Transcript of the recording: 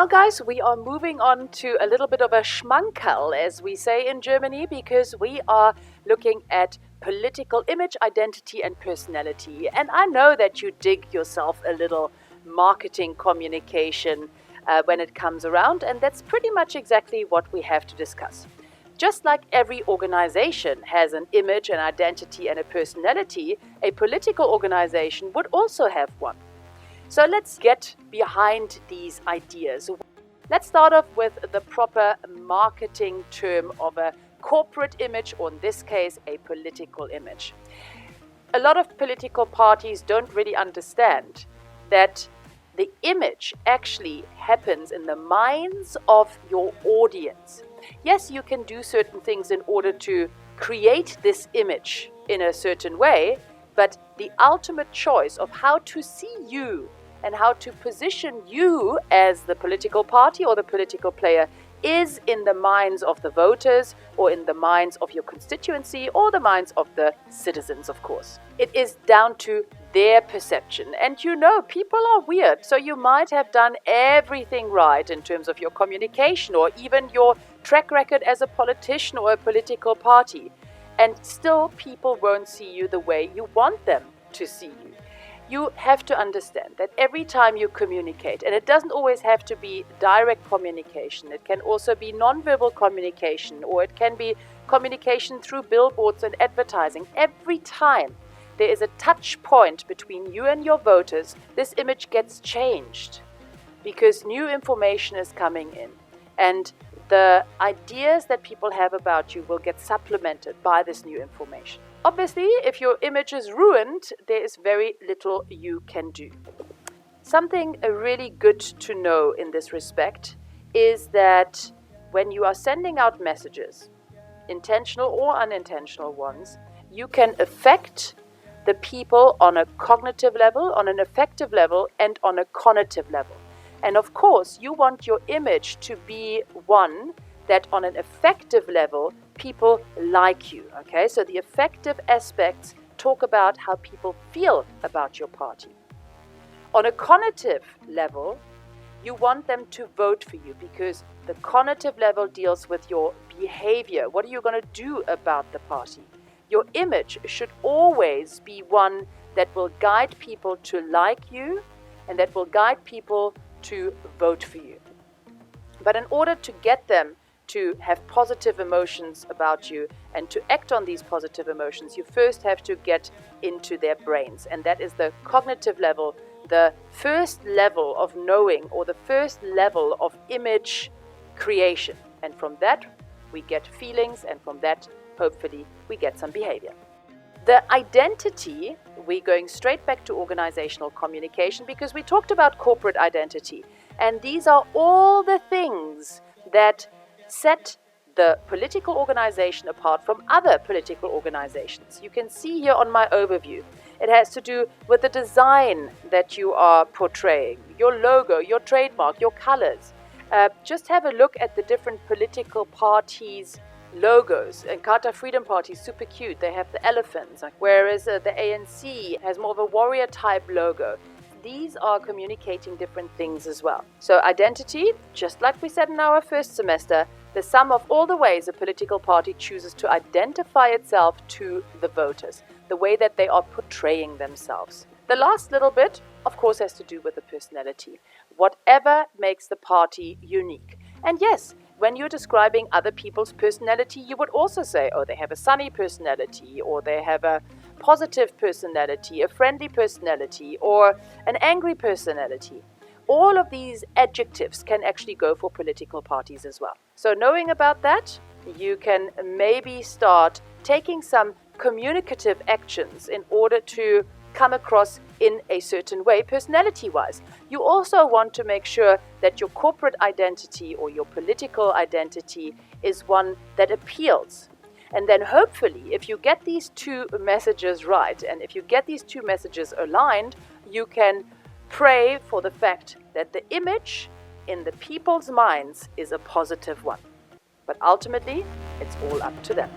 Now, guys, we are moving on to a little bit of a schmankerl, as we say in Germany, because we are looking at political image, identity, and personality. And I know that you dig yourself a little marketing communication when it comes around, and that's pretty much exactly what we have to discuss. Just like every organization has an image, an identity, and a personality, a political organization would also have one. So let's get behind these ideas. Let's start off with the proper marketing term of a corporate image, or in this case, a political image. A lot of political parties don't really understand that the image actually happens in the minds of your audience. Yes, you can do certain things in order to create this image in a certain way, but the ultimate choice of how to see you and how to position you as the political party or the political player is in the minds of the voters, or in the minds of your constituency, or the minds of the citizens, of course. It is down to their perception. And you know, people are weird, so you might have done everything right in terms of your communication or even your track record as a politician or a political party, and still people won't see you the way you want them to see you. You have to understand that every time you communicate, and it doesn't always have to be direct communication, it can also be nonverbal communication, or it can be communication through billboards and advertising. Every time there is a touch point between you and your voters, this image gets changed because new information is coming in, and the ideas that people have about you will get supplemented by this new information. Obviously, if your image is ruined, there is very little you can do. Something really good to know in this respect is that when you are sending out messages, intentional or unintentional ones, you can affect the people on a cognitive level, on an affective level, and on a conative level. And of course, you want your image to be one that on an affective level, people like you, okay? So the affective aspects talk about how people feel about your party. On a conative level, you want them to vote for you because the conative level deals with your behavior. What are you going to do about the party? Your image should always be one that will guide people to like you and that will guide people to vote for you. But in order to get them to have positive emotions about you and to act on these positive emotions, you first have to get into their brains. And that is the cognitive level, the first level of knowing, or the first level of image creation. And from that, we get feelings, and from that, hopefully, we get some behavior. The identity, we're going straight back to organizational communication because we talked about corporate identity. And these are all the things that set the political organization apart from other political organizations. You can see here on my overview, it has to do with the design that you are portraying, your logo, your trademark, your colors. Just have a look at the different political parties' logos. And Carta Freedom Party is super cute. They have the elephants, whereas the ANC has more of a warrior type logo. These are communicating different things as well. So identity, just like we said in our first semester, the sum of all the ways a political party chooses to identify itself to the voters, the way that they are portraying themselves. The last little bit, of course, has to do with the personality. Whatever makes the party unique. And yes, when you're describing other people's personality, you would also say, oh, they have a sunny personality, or they have a positive personality, a friendly personality, or an angry personality. All of these adjectives can actually go for political parties as well. So knowing about that, you can maybe start taking some communicative actions in order to come across in a certain way, personality-wise. You also want to make sure that your corporate identity or your political identity is one that appeals. And then hopefully, if you get these two messages right, and if you get these two messages aligned, you can pray for the fact that the image in the people's minds is a positive one. But ultimately, it's all up to them.